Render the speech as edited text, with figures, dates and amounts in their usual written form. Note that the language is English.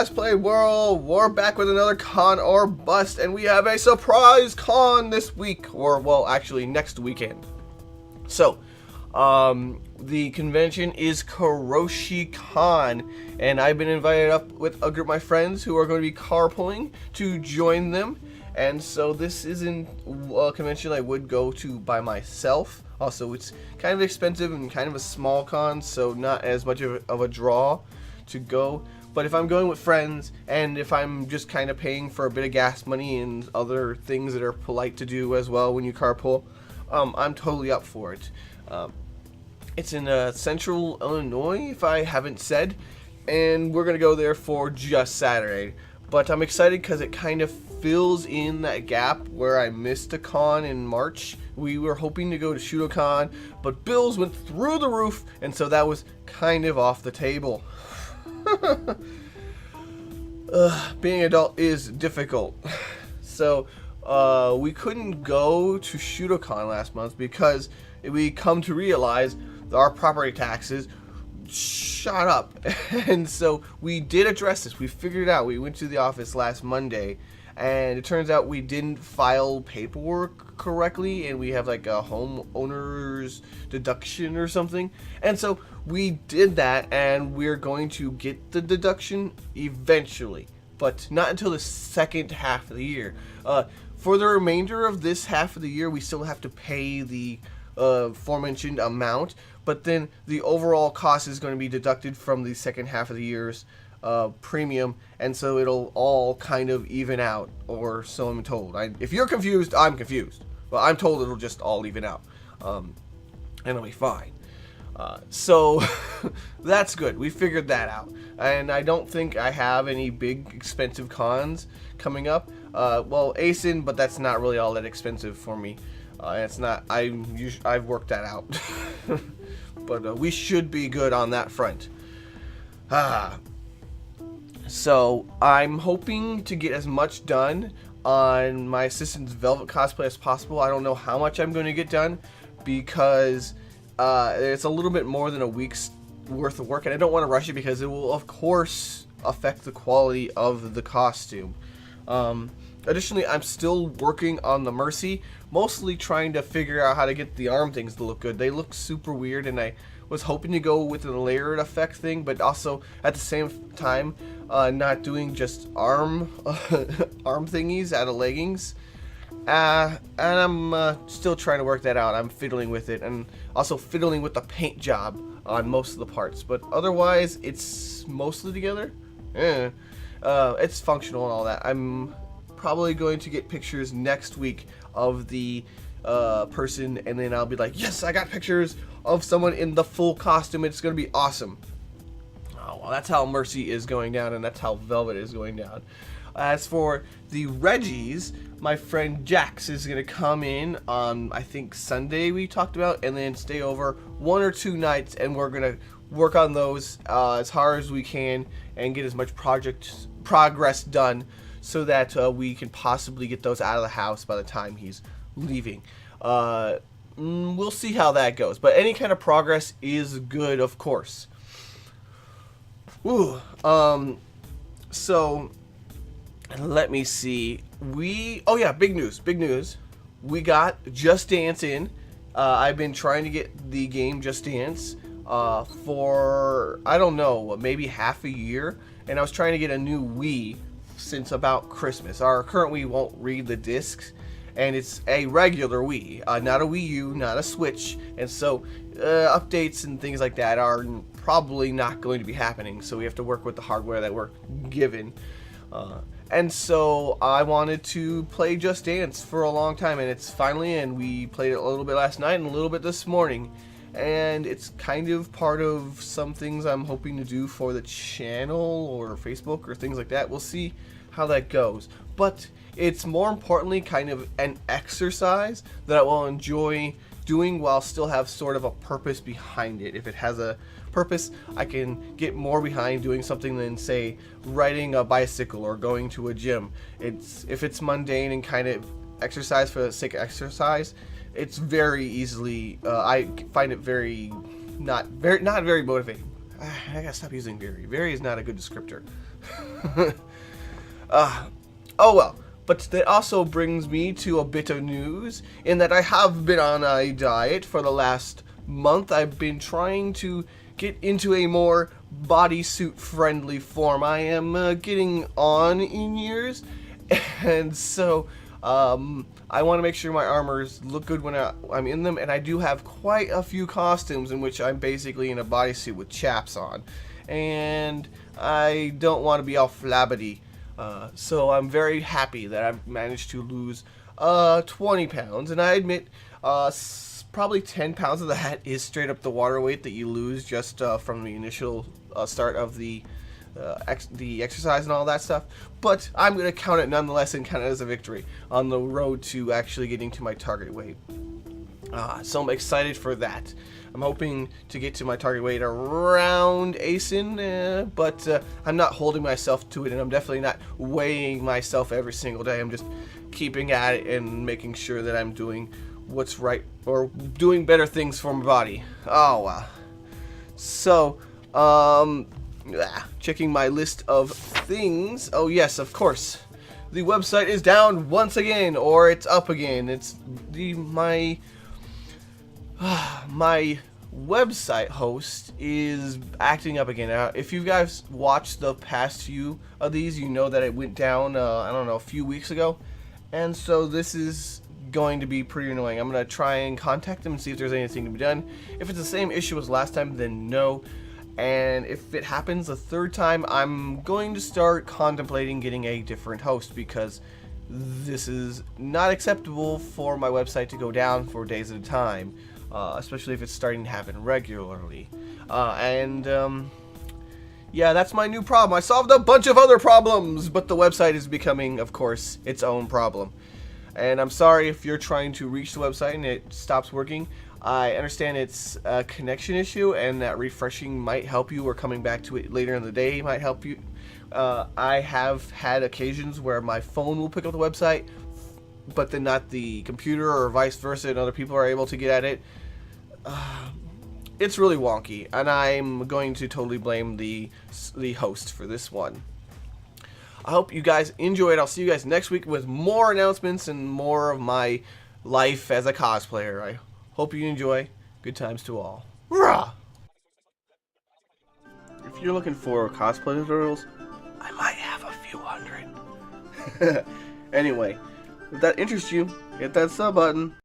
cosplay world, we're back with another con or bust, and we have a surprise con this week, or well, actually next weekend. So, the convention is Karoshicon, and I've been invited up with a group of my friends who are going to be carpooling to join them. And so this isn't a convention I would go to by myself. Also, it's kind of expensive and kind of a small con, so not as much of a draw to go. But if I'm going with friends, and if I'm just kind of paying for a bit of gas money and other things that are polite to do as well when you carpool, I'm totally up for it. It's in central Illinois, if I haven't said, and we're going to go there for just Saturday. But I'm excited because it kind of fills in that gap where I missed a con in March. We were hoping to go to Shudocon, but bills went through the roof, and so that was kind of off the table. Being an adult is difficult. So we couldn't go to Shudocon last month because we come to realize that our property taxes shot up. And so we did address this. We figured it out. We went to the office last Monday, and it turns out we didn't file paperwork correctly, and we have like a homeowner's deduction or something. And so we did that, and we're going to get the deduction eventually, but not until the second half of the year. For the remainder of this half of the year, we still have to pay the aforementioned amount, but then the overall cost is going to be deducted from the second half of the year's premium, and so it'll all kind of even out, or so I'm told. If you're confused, I'm confused. Well, I'm told it'll just all even out, and it'll be fine. So that's good. We figured that out, and I don't think I have any big expensive cons coming up. Well, ASIN, but that's not really all that expensive for me. It's not. I've worked that out, but we should be good on that front. So I'm hoping to get as much done on my assistant's Velvet cosplay as possible. I don't know how much I'm going to get done because it's a little bit more than a week's worth of work, and I don't want to rush it because it will, of course, affect the quality of the costume. Additionally, I'm still working on the Mercy, mostly trying to figure out how to get the arm things to look good. They look super weird, and I was hoping to go with a layered effect thing, but also at the same time not doing just arm thingies out of leggings. And I'm still trying to work that out. I'm fiddling with it, and also fiddling with the paint job on most of the parts, but otherwise it's mostly together. It's functional and all that. I'm probably going to get pictures next week of the person, and then I'll be like, yes, I got pictures of someone in the full costume. It's going to be awesome. Oh, well, that's how Mercy is going down, and that's how Velvet is going down. As for the Reggies, my friend Jax is going to come in on, I think, Sunday we talked about, and then stay over 1 or 2 nights, and we're going to work on those as hard as we can and get as much progress done so that we can possibly get those out of the house by the time he's leaving. We'll see how that goes, but any kind of progress is good, of course. Ooh, so let me see. Oh yeah, big news. We got Just Dance in. I've been trying to get the game Just Dance for, I don't know, maybe half a year, and I was trying to get a new Wii since about Christmas. Our current Wii won't read the discs, and it's a regular Wii, not a Wii U, not a Switch, and so updates and things like that are probably not going to be happening, so we have to work with the hardware that we're given. And so I wanted to play Just Dance for a long time, and it's finally in. We played it a little bit last night and a little bit this morning, and it's kind of part of some things I'm hoping to do for the channel or Facebook or things like that. We'll see how that goes, but it's more importantly kind of an exercise that I will enjoy doing while still have sort of a purpose behind it. If it has a purpose, I can get more behind doing something than, say, riding a bicycle or going to a gym. If it's mundane and kind of exercise for the sake of exercise, it's very easily, I find it not very motivating. I gotta stop using very. Very is not a good descriptor. Oh well. But that also brings me to a bit of news in that I have been on a diet for the last month. I've been trying to get into a more bodysuit friendly form. I am getting on in years, and so I want to make sure my armors look good when I'm in them, and I do have quite a few costumes in which I'm basically in a bodysuit with chaps on, and I don't want to be all flabbity. So I'm very happy that I've managed to lose 20 pounds, and I admit probably 10 pounds of that is straight up the water weight that you lose just from the initial start of the exercise and all that stuff. But I'm going to count it nonetheless and count it as a victory on the road to actually getting to my target weight. So I'm excited for that. I'm hoping to get to my target weight around ASIN, but I'm not holding myself to it, and I'm definitely not weighing myself every single day. I'm just keeping at it and making sure that I'm doing what's right or doing better things for my body. Oh, wow. So, checking my list of things. Oh, yes, of course. The website is down once again, or it's up again. It's my website host is acting up again. Now, if you guys watched the past few of these, you know that it went down, I don't know, a few weeks ago. And so this is going to be pretty annoying. I'm going to try and contact them and see if there's anything to be done. If it's the same issue as last time, then no. And if it happens a third time, I'm going to start contemplating getting a different host, because this is not acceptable for my website to go down for days at a time. Especially if it's starting to happen regularly. Yeah, that's my new problem. I solved a bunch of other problems, but the website is becoming, of course, its own problem. And I'm sorry if you're trying to reach the website and it stops working. I understand it's a connection issue, and that refreshing might help you, or coming back to it later in the day might help you. I have had occasions where my phone will pick up the website, but then not the computer, or vice versa, and other people are able to get at it. It's really wonky, and I'm going to totally blame the host for this one. I hope you guys enjoyed. I'll see you guys next week with more announcements and more of my life as a cosplayer. I hope you enjoy. Good times to all. Rah! If you're looking for cosplay tutorials, I might have a few hundred. Anyway, if that interests you, hit that sub button.